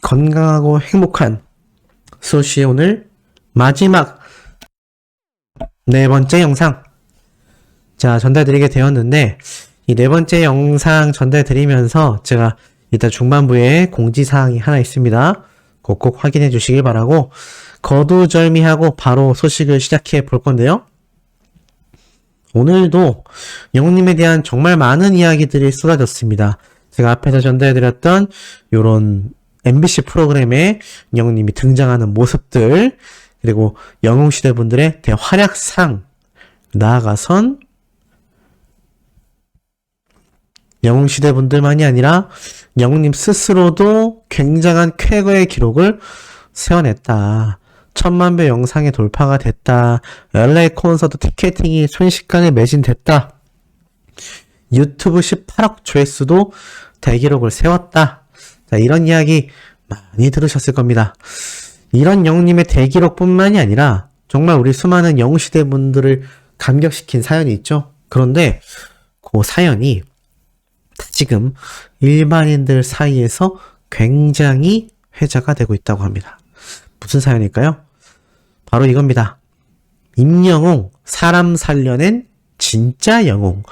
건강하고 행복한 소시의 오늘 마지막 네 번째 영상 전달드리게 되었는데, 이 네 번째 영상 전달드리면서 제가 이따 중반부에 공지사항이 하나 있습니다. 꼭 확인해 주시길 바라고, 거두절미하고 바로 소식을 시작해 볼 건데요. 오늘도 영웅님에 대한 정말 많은 이야기들이 쏟아졌습니다. 제가 앞에서 전달해드렸던 요런 MBC 프로그램에 영웅님이 등장하는 모습들, 그리고 영웅시대 분들의 대활약상, 나아가선 영웅시대 분들만이 아니라 영웅님 스스로도 굉장한 쾌거의 기록을 세워냈다. 10,000배 영상에 돌파가 됐다. LA 콘서트 티켓팅이 순식간에 매진됐다. 유튜브 18억 조회수도 대기록을 세웠다. 이런 이야기 많이 들으셨을 겁니다. 이런 영웅님의 대기록뿐만이 아니라 정말 우리 수많은 영웅시대 분들을 감격시킨 사연이 있죠. 그런데 그 사연이 지금 일반인들 사이에서 굉장히 회자가 되고 있다고 합니다. 무슨 사연일까요? 바로 이겁니다. 임영웅, 사람 살려낸 진짜 영웅,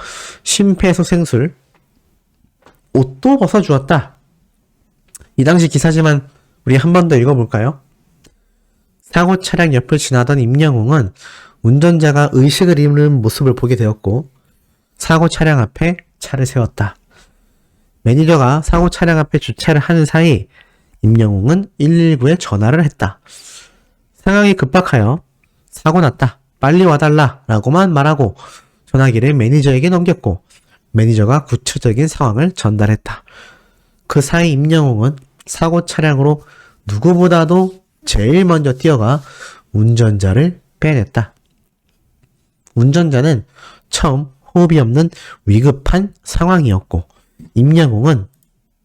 심폐소생술, 옷도 벗어주었다. 이 당시 기사지만 우리 한 번 더 읽어볼까요? 사고 차량 옆을 지나던 임영웅은 운전자가 의식을 잃는 모습을 보게 되었고, 사고 차량 앞에 차를 세웠다. 매니저가 사고 차량 앞에 주차를 하는 사이 임영웅은 119에 전화를 했다. 상황이 급박하여 사고 났다. 빨리 와달라 라고만 말하고 전화기를 매니저에게 넘겼고, 매니저가 구체적인 상황을 전달했다. 그 사이 임영웅은 사고 차량으로 누구보다도 제일 먼저 뛰어가 운전자를 빼냈다. 운전자는 처음 호흡이 없는 위급한 상황이었고, 임영웅은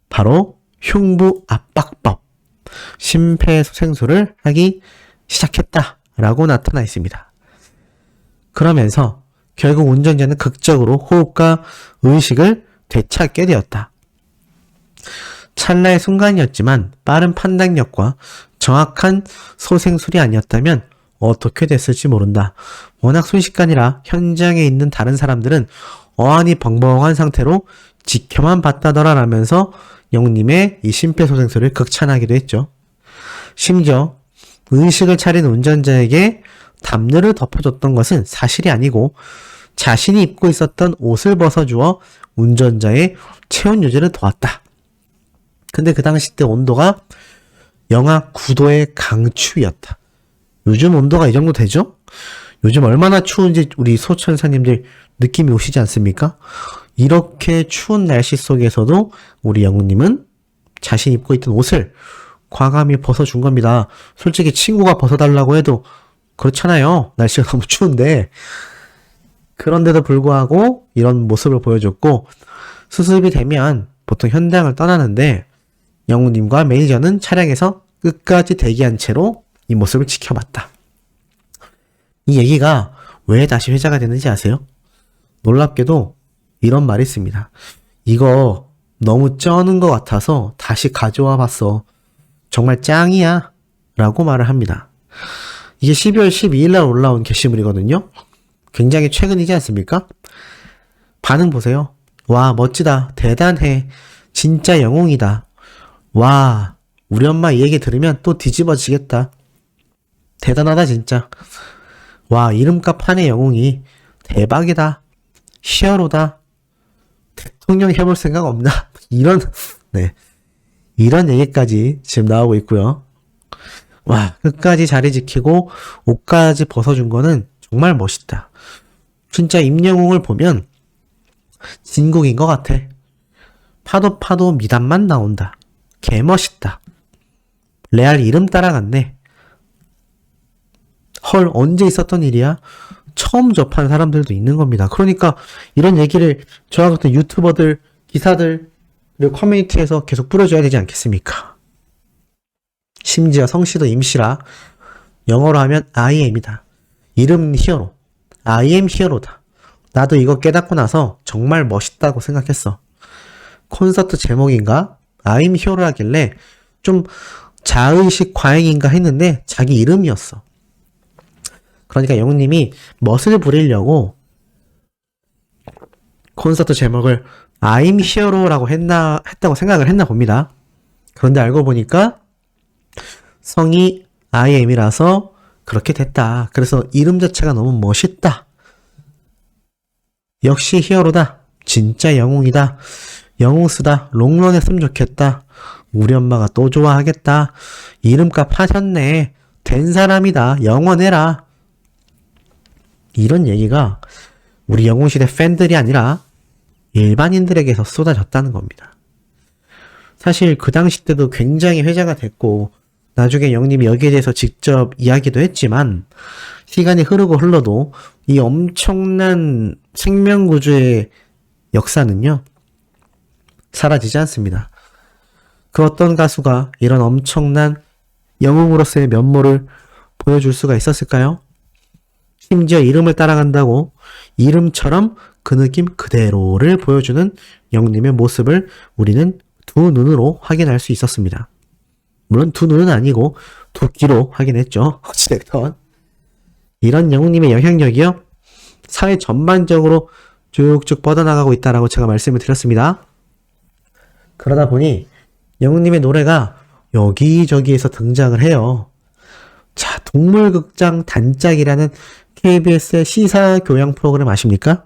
바로 흉부 압박법, 심폐소생술을 하기 시작했다라고 나타나 있습니다. 그러면서 결국 운전자는 극적으로 호흡과 의식을 되찾게 되었다. 찰나의 순간이었지만 빠른 판단력과 정확한 소생술이 아니었다면 어떻게 됐을지 모른다. 워낙 순식간이라 현장에 있는 다른 사람들은 어안이 벙벙한 상태로 지켜만 봤다더라 라면서 영웅님의 이 심폐소생술을 극찬하기도 했죠. 심지어 의식을 차린 운전자에게 담요를 덮어줬던 것은 사실이 아니고 자신이 입고 있었던 옷을 벗어주어 운전자의 체온 유지를 도왔다. 근데 그 당시 때 온도가 영하 9도의 강추위였다. 요즘 온도가 이 정도 되죠? 요즘 얼마나 추운지 우리 소천사님들 느낌이 오시지 않습니까? 이렇게 추운 날씨 속에서도 우리 영웅님은 자신 입고 있던 옷을 과감히 벗어준 겁니다. 솔직히 친구가 벗어달라고 해도 그렇잖아요. 날씨가 너무 추운데. 그런데도 불구하고 이런 모습을 보여줬고, 수습이 되면 보통 현장을 떠나는데 영웅님과 매니저는 차량에서 끝까지 대기한 채로 이 모습을 지켜봤다. 이 얘기가 왜 다시 회자가 됐는지 아세요? 놀랍게도 이런 말이 있습니다. 이거 너무 쩌는 것 같아서 다시 가져와 봤어. 정말 짱이야 라고 말을 합니다. 이게 12월 12일 날 올라온 게시물이거든요. 굉장히 최근이지 않습니까? 반응 보세요. 와, 멋지다. 대단해. 진짜 영웅이다. 와, 우리 엄마 이 얘기 들으면 또 뒤집어지겠다. 대단하다 진짜. 와, 이름값 한의 영웅이 대박이다. 히어로다. 대통령 해볼 생각 없나? 이런 얘기까지 지금 나오고 있고요. 와, 끝까지 자리 지키고 옷까지 벗어준 거는 정말 멋있다. 진짜 임영웅을 보면 진국인 것 같아. 파도 미담만 나온다. 개멋있다. 레알 이름 따라갔네. 헐, 언제 있었던 일이야? 처음 접한 사람들도 있는 겁니다. 그러니까 이런 얘기를 저와 같은 유튜버들, 기사들, 그리고 커뮤니티에서 계속 뿌려줘야 되지 않겠습니까? 심지어 성씨도 임씨라 영어로 하면 I am이다. 이름 히어로. I am 히어로다. 나도 이거 깨닫고 나서 정말 멋있다고 생각했어. 콘서트 제목인가? I am 히어로라길래 좀 자의식 과잉인가 했는데 자기 이름이었어. 그러니까 영웅님이 멋을 부리려고 콘서트 제목을 I'm Hero라고 했다고 생각을 했나 봅니다. 그런데 알고 보니까 성이 I am이라서 그렇게 됐다. 그래서 이름 자체가 너무 멋있다. 역시 히어로다. 진짜 영웅이다. 영웅스다. 롱런 했으면 좋겠다. 우리 엄마가 또 좋아하겠다. 이름값 하셨네. 된 사람이다. 영원해라. 이런 얘기가 우리 영웅시대 팬들이 아니라 일반인들에게서 쏟아졌다는 겁니다. 사실 그 당시 때도 굉장히 회자가 됐고 나중에 영님이 여기에 대해서 직접 이야기도 했지만 시간이 흐르고 흘러도 이 엄청난 생명구조의 역사는요 사라지지 않습니다. 그 어떤 가수가 이런 엄청난 영웅으로서의 면모를 보여줄 수가 있었을까요? 심지어 이름을 따라간다고 이름처럼 그 느낌 그대로를 보여주는 영님의 모습을 우리는 두 눈으로 확인할 수 있었습니다. 물론 두 눈은 아니고 두 귀로 확인했죠. 어찌됐건 이런 영웅님의 영향력이요 사회 전반적으로 쭉쭉 뻗어나가고 있다라고 제가 말씀을 드렸습니다. 그러다 보니 영웅님의 노래가 여기저기에서 등장을 해요. 자, 동물극장 단짝이라는 KBS의 시사교양 프로그램 아십니까?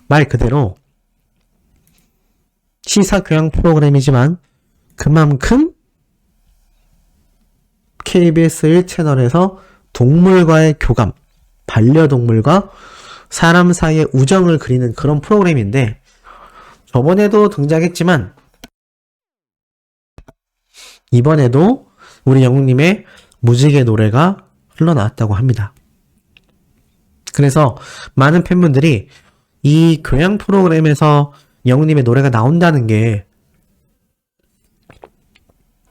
말 그대로 시사교양 프로그램이지만 그만큼 KBS 1채널에서 동물과의 교감, 반려동물과 사람 사이의 우정을 그리는 그런 프로그램인데 저번에도 등장했지만 이번에도 우리 영웅님의 무지개 노래가 흘러나왔다고 합니다. 그래서 많은 팬분들이 이 교양 프로그램에서 영웅님의 노래가 나온다는 게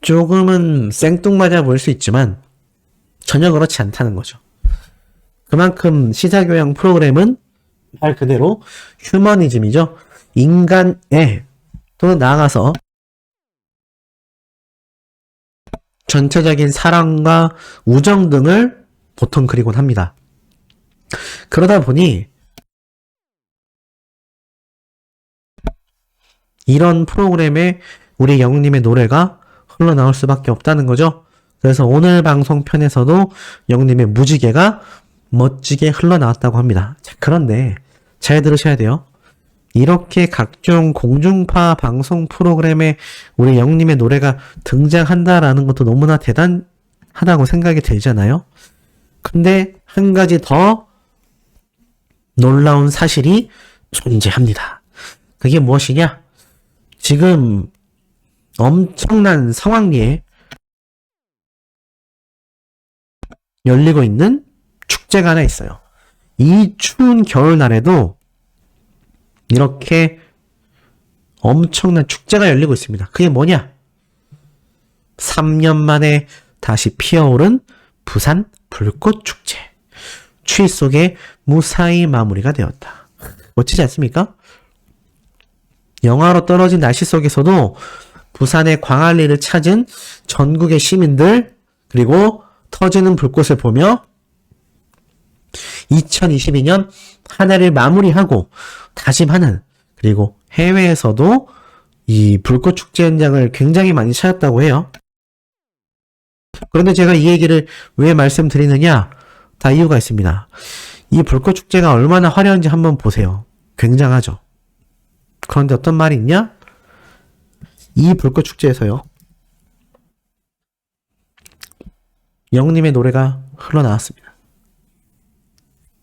조금은 생뚱맞아 보일 수 있지만 전혀 그렇지 않다는 거죠. 그만큼 시사교양 프로그램은 말 그대로 휴머니즘이죠. 인간애 또는 나아가서 전체적인 사랑과 우정 등을 보통 그리곤 합니다. 그러다 보니 이런 프로그램에 우리 영웅님의 노래가 흘러나올 수밖에 없다는 거죠. 그래서 오늘 방송편에서도 영웅님의 무지개가 멋지게 흘러나왔다고 합니다. 자, 그런데 잘 들으셔야 돼요. 이렇게 각종 공중파 방송 프로그램에 우리 영웅님의 노래가 등장한다라는 것도 너무나 대단하다고 생각이 들잖아요. 근데 한 가지 더 놀라운 사실이 존재합니다. 그게 무엇이냐? 지금 엄청난 성황리에 열리고 있는 축제가 하나 있어요. 이 추운 겨울날에도 이렇게 엄청난 축제가 열리고 있습니다. 그게 뭐냐? 3년 만에 다시 피어오른 부산 불꽃축제. 추위 속에 무사히 마무리가 되었다. 멋지지 않습니까? 영하로 떨어진 날씨 속에서도 부산의 광안리를 찾은 전국의 시민들 그리고 터지는 불꽃을 보며 2022년 한 해를 마무리하고 다짐하는 그리고 해외에서도 이 불꽃축제 현장을 굉장히 많이 찾았다고 해요. 그런데 제가 이 얘기를 왜 말씀드리느냐? 다 이유가 있습니다. 이 불꽃축제가 얼마나 화려한지 한번 보세요. 굉장하죠. 그런데 어떤 말이 있냐? 이 불꽃축제에서요. 영웅님의 노래가 흘러나왔습니다.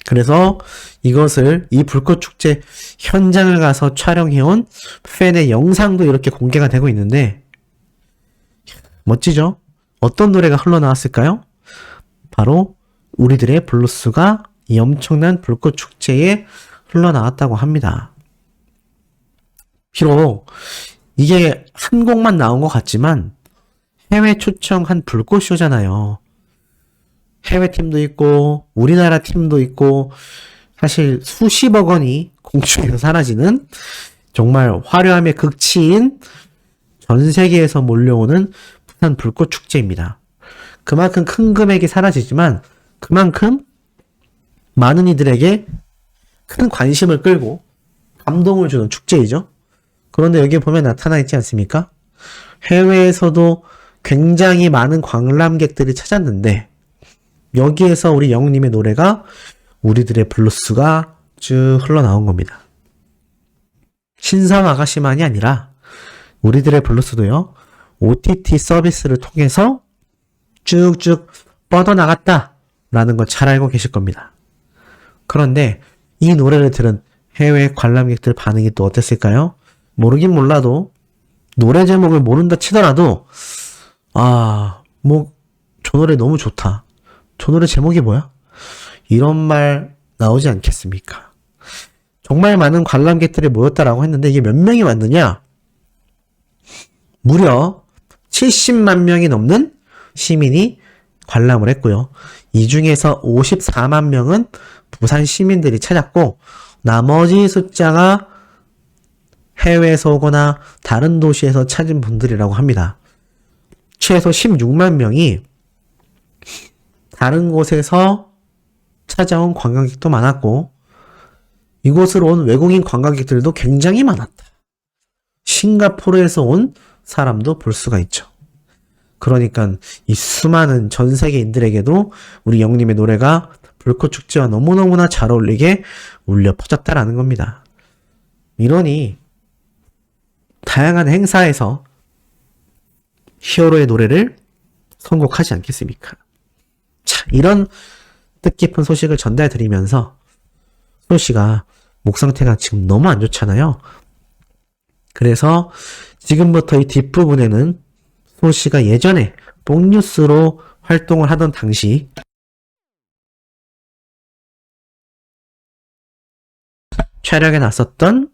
그래서 이것을 이 불꽃축제 현장을 가서 촬영해온 팬의 영상도 이렇게 공개가 되고 있는데 멋지죠? 어떤 노래가 흘러나왔을까요? 바로 우리들의 블루스가 이 엄청난 불꽃축제에 흘러나왔다고 합니다. 비록 이게 한 곡만 나온 것 같지만 해외 초청한 불꽃쇼잖아요. 해외팀도 있고 우리나라 팀도 있고 사실 수십억 원이 공중에서 사라지는 정말 화려함의 극치인 전 세계에서 몰려오는 한 불꽃 축제입니다. 그만큼 큰 금액이 사라지지만 그만큼 많은 이들에게 큰 관심을 끌고 감동을 주는 축제이죠. 그런데 여기 보면 나타나 있지 않습니까? 해외에서도 굉장히 많은 관람객들이 찾았는데 여기에서 우리 영웅님의 노래가 우리들의 블루스가 쭉 흘러나온 겁니다. 신성 아가씨만이 아니라 우리들의 블루스도요, OTT 서비스를 통해서 쭉쭉 뻗어나갔다라는 걸 잘 알고 계실 겁니다. 그런데 이 노래를 들은 해외 관람객들 반응이 또 어땠을까요? 모르긴 몰라도 노래 제목을 모른다 치더라도 저 노래 너무 좋다. 저 노래 제목이 뭐야? 이런 말 나오지 않겠습니까? 정말 많은 관람객들이 모였다라고 했는데 이게 몇 명이 왔느냐? 무려 70만 명이 넘는 시민이 관람을 했고요. 이 중에서 54만 명은 부산 시민들이 찾았고 나머지 숫자가 해외에서 오거나 다른 도시에서 찾은 분들이라고 합니다. 최소 16만 명이 다른 곳에서 찾아온 관광객도 많았고 이곳으로 온 외국인 관광객들도 굉장히 많았다. 싱가포르에서 온 사람도 볼 수가 있죠. 그러니까 이 수많은 전 세계인들에게도 우리 영님의 노래가 불꽃축제와 너무너무나 잘 어울리게 울려 퍼졌다라는 겁니다. 이러니 다양한 행사에서 히어로의 노래를 선곡하지 않겠습니까? 자, 이런 뜻깊은 소식을 전달드리면서 소씨가 목 상태가 지금 너무 안 좋잖아요. 그래서 지금부터 이 뒷부분에는 소씨가 예전에 뽕뉴스로 활동을 하던 당시 촬영에 나섰던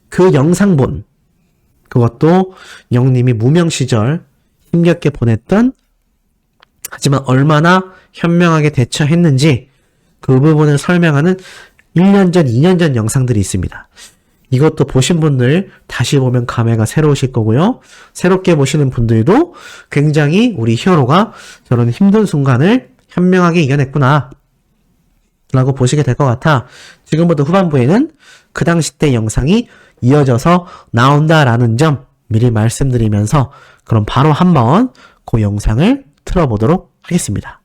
그 영상본, 그것도 영님이 무명 시절 힘겹게 보냈던, 하지만 얼마나 현명하게 대처했는지 그 부분을 설명하는 1년 전, 2년 전 영상들이 있습니다. 이것도 보신 분들 다시 보면 감회가 새로우실 거고요. 새롭게 보시는 분들도 굉장히 우리 히어로가 저런 힘든 순간을 현명하게 이겨냈구나 라고 보시게 될 것 같아 지금부터 후반부에는 그 당시 때 영상이 이어져서 나온다라는 점 미리 말씀드리면서 그럼 바로 한번 그 영상을 틀어보도록 하겠습니다.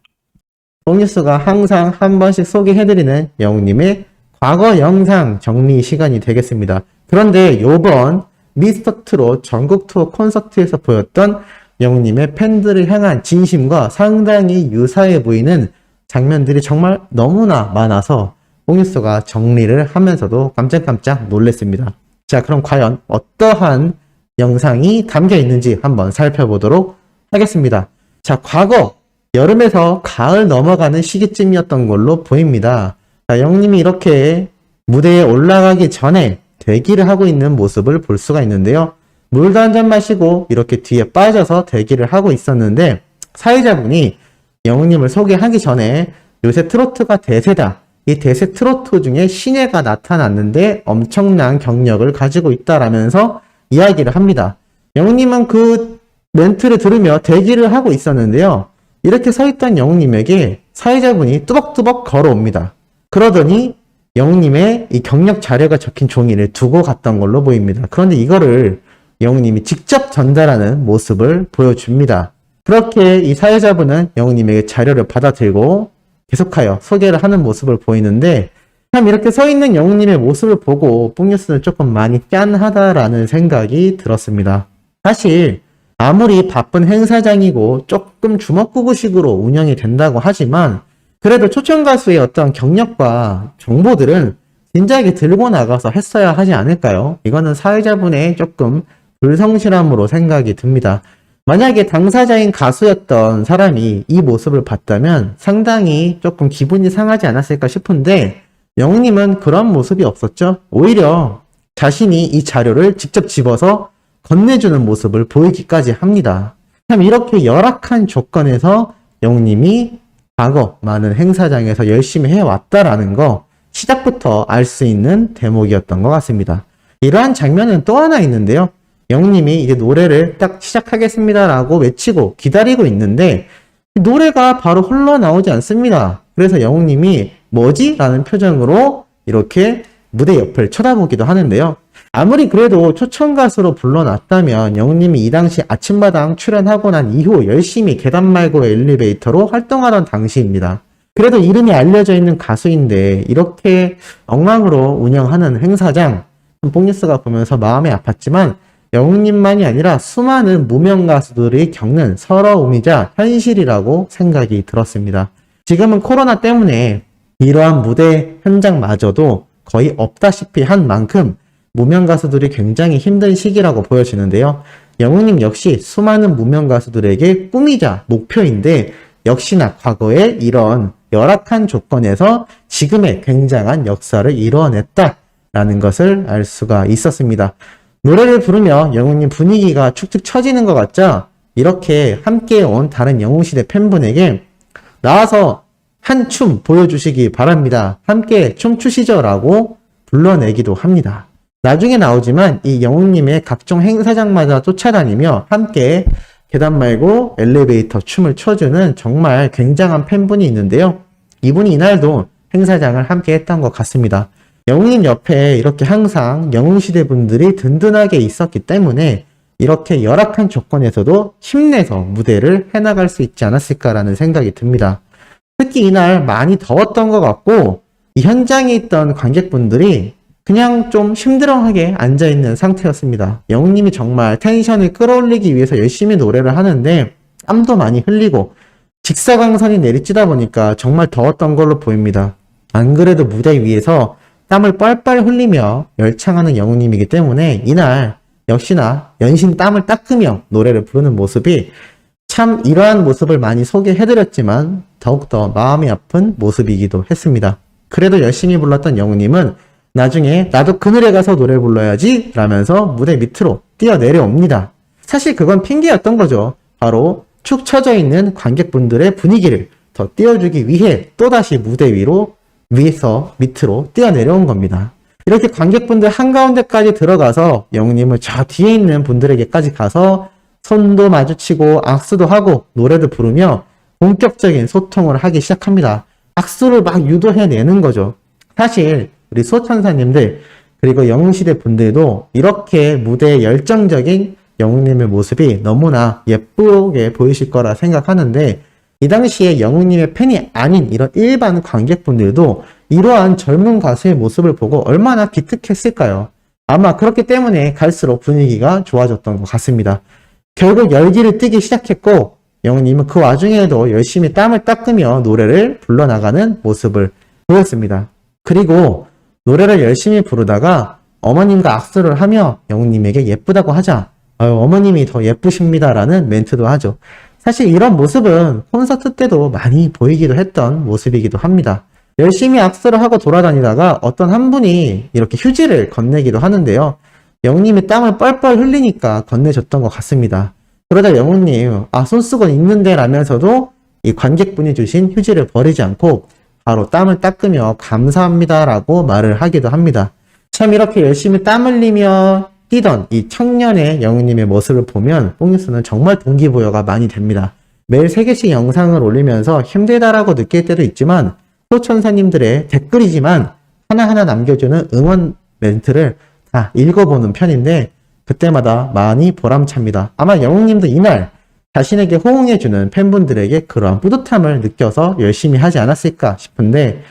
뽕뉴스가 항상 한 번씩 소개해드리는 영웅님의 과거 영상 정리 시간이 되겠습니다. 그런데 요번 미스터 트롯 전국 투어 콘서트에서 보였던 영웅님의 팬들을 향한 진심과 상당히 유사해 보이는 장면들이 정말 너무나 많아서 뽕뉴스가 정리를 하면서도 깜짝깜짝 놀랐습니다. 자, 그럼 과연 어떠한 영상이 담겨 있는지 한번 살펴보도록 하겠습니다. 자, 과거 여름에서 가을 넘어가는 시기쯤이었던 걸로 보입니다. 자, 영님이 이렇게 무대에 올라가기 전에 대기를 하고 있는 모습을 볼 수가 있는데요. 물도 한 잔 마시고 이렇게 뒤에 빠져서 대기를 하고 있었는데 사회자분이 영웅님을 소개하기 전에 요새 트로트가 대세다. 이 대세 트로트 중에 신예가 나타났는데 엄청난 경력을 가지고 있다라면서 이야기를 합니다. 영웅님은 그 멘트를 들으며 대기를 하고 있었는데요. 이렇게 서 있던 영웅님에게 사회자분이 뚜벅뚜벅 걸어옵니다. 그러더니 영웅님의 이 경력 자료가 적힌 종이를 두고 갔던 걸로 보입니다. 그런데 이거를 영웅님이 직접 전달하는 모습을 보여줍니다. 그렇게 이 사회자분은 영웅님에게 자료를 받아들고 계속하여 소개를 하는 모습을 보이는데 참 이렇게 서 있는 영웅님의 모습을 보고 뽕뉴스는 조금 많이 짠하다라는 생각이 들었습니다. 사실 아무리 바쁜 행사장이고 조금 주먹구구식으로 운영이 된다고 하지만 그래도 초청 가수의 어떤 경력과 정보들은 진작에 들고 나가서 했어야 하지 않을까요? 이거는 사회자분의 조금 불성실함으로 생각이 듭니다. 만약에 당사자인 가수였던 사람이 이 모습을 봤다면 상당히 조금 기분이 상하지 않았을까 싶은데 영웅님은 그런 모습이 없었죠. 오히려 자신이 이 자료를 직접 집어서 건네주는 모습을 보이기까지 합니다. 참 이렇게 열악한 조건에서 영웅님이 과거 많은 행사장에서 열심히 해왔다라는 거 시작부터 알 수 있는 대목이었던 것 같습니다. 이러한 장면은 또 하나 있는데요. 영웅님이 이제 노래를 딱 시작하겠습니다라고 외치고 기다리고 있는데 노래가 바로 흘러나오지 않습니다. 그래서 영웅님이 뭐지? 라는 표정으로 이렇게 무대 옆을 쳐다보기도 하는데요. 아무리 그래도 초청 가수로 불러놨다면 영웅님이 이 당시 아침마당 출연하고 난 이후 열심히 계단 말고 엘리베이터로 활동하던 당시입니다. 그래도 이름이 알려져 있는 가수인데 이렇게 엉망으로 운영하는 행사장, 뽕뉴스가 보면서 마음이 아팠지만 영웅님만이 아니라 수많은 무명 가수들이 겪는 서러움이자 현실이라고 생각이 들었습니다. 지금은 코로나 때문에 이러한 무대 현장마저도 거의 없다시피 한 만큼 무명 가수들이 굉장히 힘든 시기라고 보여지는데요. 영웅님 역시 수많은 무명 가수들에게 꿈이자 목표인데 역시나 과거에 이런 열악한 조건에서 지금의 굉장한 역사를 이뤄냈다라는 것을 알 수가 있었습니다. 노래를 부르며 영웅님 분위기가 축축 처지는 것 같죠? 이렇게 함께 온 다른 영웅시대 팬분에게 나와서 한 춤 보여주시기 바랍니다. 함께 춤추시죠 라고 불러내기도 합니다. 나중에 나오지만 이 영웅님의 각종 행사장마다 쫓아다니며 함께 계단 말고 엘리베이터 춤을 춰주는 정말 굉장한 팬분이 있는데요. 이분이 이날도 행사장을 함께 했던 것 같습니다. 영웅님 옆에 이렇게 항상 영웅시대 분들이 든든하게 있었기 때문에 이렇게 열악한 조건에서도 힘내서 무대를 해나갈 수 있지 않았을까라는 생각이 듭니다. 특히 이날 많이 더웠던 것 같고 이 현장에 있던 관객분들이 그냥 좀 힘들어하게 앉아있는 상태였습니다. 영웅님이 정말 텐션을 끌어올리기 위해서 열심히 노래를 하는데 땀도 많이 흘리고 직사광선이 내리쬐다 보니까 정말 더웠던 걸로 보입니다. 안 그래도 무대 위에서 땀을 뻘뻘 흘리며 열창하는 영웅님이기 때문에 이날 역시나 연신 땀을 닦으며 노래를 부르는 모습이 참 이러한 모습을 많이 소개해드렸지만 더욱더 마음이 아픈 모습이기도 했습니다. 그래도 열심히 불렀던 영웅님은 나중에 나도 그늘에 가서 노래 불러야지 라면서 무대 밑으로 뛰어내려옵니다. 사실 그건 핑계였던 거죠. 바로 축 처져 있는 관객분들의 분위기를 더 띄워주기 위해 또다시 무대 위에서 밑으로 뛰어내려온 겁니다. 이렇게 관객분들 한가운데까지 들어가서 영웅님은 저 뒤에 있는 분들에게까지 가서 손도 마주치고 악수도 하고 노래도 부르며 본격적인 소통을 하기 시작합니다. 악수를 막 유도해내는 거죠. 사실 우리 수호천사님들 그리고 영웅시대 분들도 이렇게 무대에 열정적인 영웅님의 모습이 너무나 예쁘게 보이실 거라 생각하는데 이 당시에 영웅님의 팬이 아닌 이런 일반 관객분들도 이러한 젊은 가수의 모습을 보고 얼마나 기특했을까요? 아마 그렇기 때문에 갈수록 분위기가 좋아졌던 것 같습니다. 결국 열기를 띠기 시작했고 영웅님은 그 와중에도 열심히 땀을 닦으며 노래를 불러나가는 모습을 보였습니다. 그리고 노래를 열심히 부르다가 어머님과 악수를 하며 영웅님에게 예쁘다고 하자 어머님이 더 예쁘십니다 라는 멘트도 하죠. 사실 이런 모습은 콘서트 때도 많이 보이기도 했던 모습이기도 합니다. 열심히 악수를 하고 돌아다니다가 어떤 한 분이 이렇게 휴지를 건네기도 하는데요. 영웅님이 땀을 뻘뻘 흘리니까 건네줬던 것 같습니다. 그러다 영웅님 손수건 있는데 라면서도 이 관객분이 주신 휴지를 버리지 않고 바로 땀을 닦으며 감사합니다 라고 말을 하기도 합니다. 참 이렇게 열심히 땀 흘리며 뛰던 이 청년의 영웅님의 모습을 보면 뽕뉴스는 정말 동기부여가 많이 됩니다. 매일 3개씩 영상을 올리면서 힘들다라고 느낄 때도 있지만 소천사님들의 댓글이지만 하나하나 남겨주는 응원 멘트를 다 읽어보는 편인데 그때마다 많이 보람찹니다. 아마 영웅님도 이날 자신에게 호응해주는 팬분들에게 그러한 뿌듯함을 느껴서 열심히 하지 않았을까 싶은데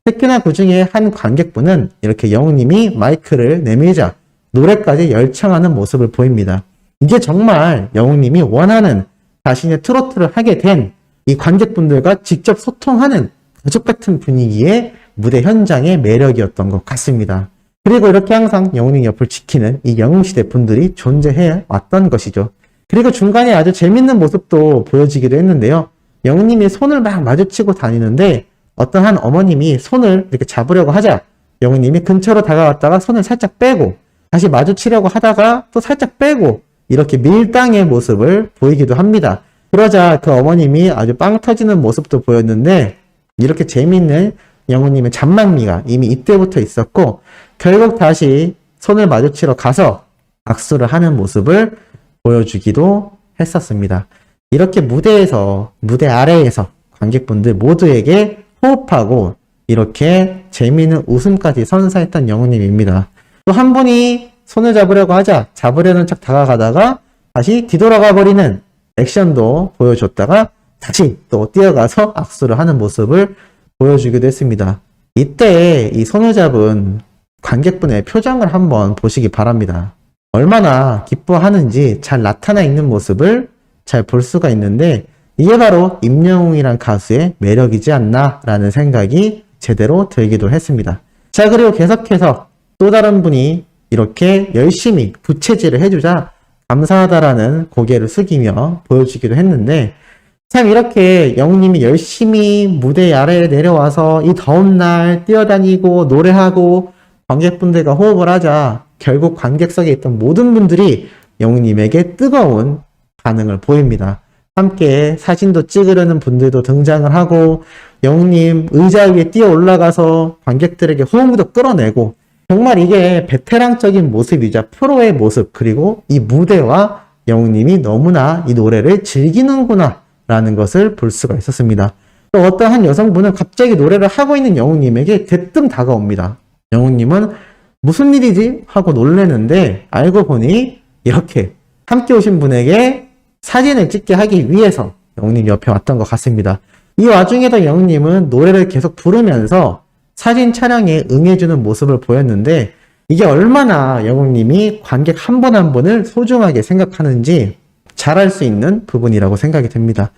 특히나 그 중에 한 관객분은 이렇게 영웅님이 마이크를 내밀자 노래까지 열창하는 모습을 보입니다. 이게 정말 영웅님이 원하는 자신의 트로트를 하게 된 이 관객분들과 직접 소통하는 가족 같은 분위기의 무대 현장의 매력이었던 것 같습니다. 그리고 이렇게 항상 영웅님 옆을 지키는 이 영웅시대 분들이 존재해 왔던 것이죠. 그리고 중간에 아주 재밌는 모습도 보여지기도 했는데요. 영웅님이 손을 막 마주치고 다니는데 어떤 한 어머님이 손을 이렇게 잡으려고 하자 영웅님이 근처로 다가왔다가 손을 살짝 빼고 다시 마주치려고 하다가 또 살짝 빼고 이렇게 밀당의 모습을 보이기도 합니다. 그러자 그 어머님이 아주 빵 터지는 모습도 보였는데 이렇게 재미있는 영웅님의 잔망미가 이미 이때부터 있었고 결국 다시 손을 마주치러 가서 악수를 하는 모습을 보여주기도 했었습니다. 이렇게 무대 아래에서 관객분들 모두에게 호흡하고 이렇게 재미있는 웃음까지 선사했던 영웅님입니다. 또 한 분이 손을 잡으려는 척 다가가다가 다시 뒤돌아가 버리는 액션도 보여줬다가 다시 또 뛰어가서 악수를 하는 모습을 보여주기도 했습니다. 이때 이 손을 잡은 관객분의 표정을 한번 보시기 바랍니다. 얼마나 기뻐하는지 잘 나타나 있는 모습을 잘 볼 수가 있는데 이게 바로 임영웅이란 가수의 매력이지 않나 라는 생각이 제대로 들기도 했습니다. 자, 그리고 계속해서 또 다른 분이 이렇게 열심히 부채질을 해주자 감사하다라는 고개를 숙이며 보여주기도 했는데 참 이렇게 영웅님이 열심히 무대 아래에 내려와서 이 더운 날 뛰어다니고 노래하고 관객분들과 호흡을 하자 결국 관객석에 있던 모든 분들이 영웅님에게 뜨거운 반응을 보입니다. 함께 사진도 찍으려는 분들도 등장을 하고 영웅님 의자 위에 뛰어 올라가서 관객들에게 호응도 끌어내고 정말 이게 베테랑적인 모습이자 프로의 모습 그리고 이 무대와 영웅님이 너무나 이 노래를 즐기는구나 라는 것을 볼 수가 있었습니다. 또 어떤 한 여성분은 갑자기 노래를 하고 있는 영웅님에게 대뜸 다가옵니다. 영웅님은 무슨 일이지? 하고 놀래는데 알고 보니 이렇게 함께 오신 분에게 사진을 찍게 하기 위해서 영웅님 옆에 왔던 것 같습니다. 이 와중에도 영웅님은 노래를 계속 부르면서 사진 촬영에 응해주는 모습을 보였는데 이게 얼마나 영웅님이 관객 한 분 한 분을 소중하게 생각하는지 잘 알 수 있는 부분이라고 생각이 됩니다.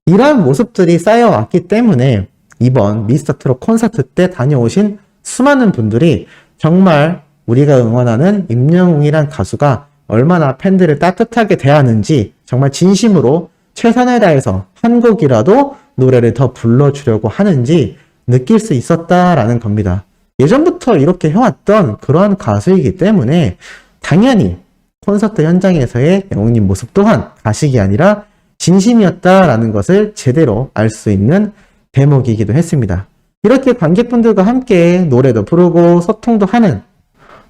이러한 모습들이 쌓여왔기 때문에 이번 미스터트롯 콘서트 때 다녀오신 수많은 분들이 정말 우리가 응원하는 임영웅이란 가수가 얼마나 팬들을 따뜻하게 대하는지 정말 진심으로 최선을 다해서 한 곡이라도 노래를 더 불러주려고 하는지 느낄 수 있었다라는 겁니다. 예전부터 이렇게 해왔던 그러한 가수이기 때문에 당연히 콘서트 현장에서의 영웅님 모습 또한 가식이 아니라 진심이었다라는 것을 제대로 알 수 있는 대목이기도 했습니다. 이렇게 관객분들과 함께 노래도 부르고 소통도 하는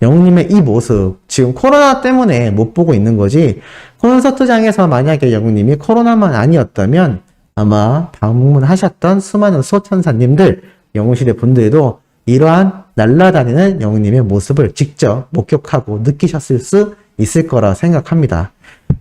영웅님의 이 모습, 지금 코로나 때문에 못 보고 있는 거지 콘서트장에서 만약에 영웅님이 코로나만 아니었다면 아마 방문하셨던 수많은 수호천사님들, 영웅시대 분들도 이러한 날아다니는 영웅님의 모습을 직접 목격하고 느끼셨을 수 있을 거라 생각합니다.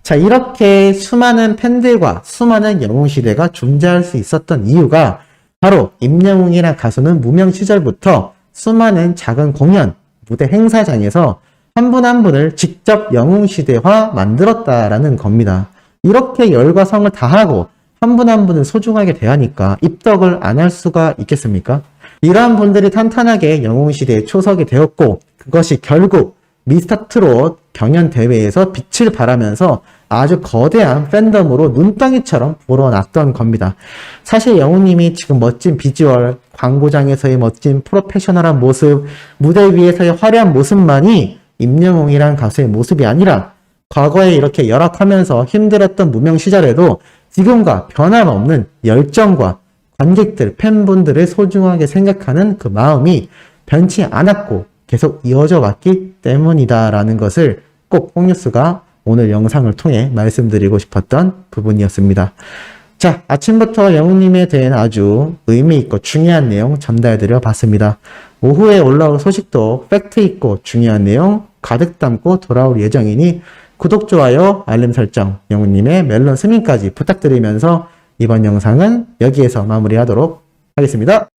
자, 이렇게 수많은 팬들과 수많은 영웅시대가 존재할 수 있었던 이유가 바로 임영웅이란 가수는 무명 시절부터 수많은 작은 공연, 무대 행사장에서 한 분 한 분을 직접 영웅시대화 만들었다라는 겁니다. 이렇게 열과 성을 다하고 한 분 한 분을 소중하게 대하니까 입덕을 안 할 수가 있겠습니까? 이러한 분들이 탄탄하게 영웅시대에 초석이 되었고 그것이 결국 미스터트롯 경연대회에서 빛을 발하면서 아주 거대한 팬덤으로 눈덩이처럼 불어났던 겁니다. 사실 영웅님이 지금 멋진 비주얼, 광고장에서의 멋진 프로페셔널한 모습, 무대 위에서의 화려한 모습만이 임영웅이란 가수의 모습이 아니라 과거에 이렇게 열악하면서 힘들었던 무명 시절에도 지금과 변함없는 열정과 관객들, 팬분들을 소중하게 생각하는 그 마음이 변치 않았고 계속 이어져 왔기 때문이다라는 것을 꼭 홍뉴스가 오늘 영상을 통해 말씀드리고 싶었던 부분이었습니다. 자, 아침부터 영웅님에 대한 아주 의미있고 중요한 내용 전달드려 봤습니다. 오후에 올라올 소식도 팩트있고 중요한 내용 가득 담고 돌아올 예정이니 구독, 좋아요, 알림 설정, 영웅님의 멜론 스밍까지 부탁드리면서 이번 영상은 여기에서 마무리하도록 하겠습니다.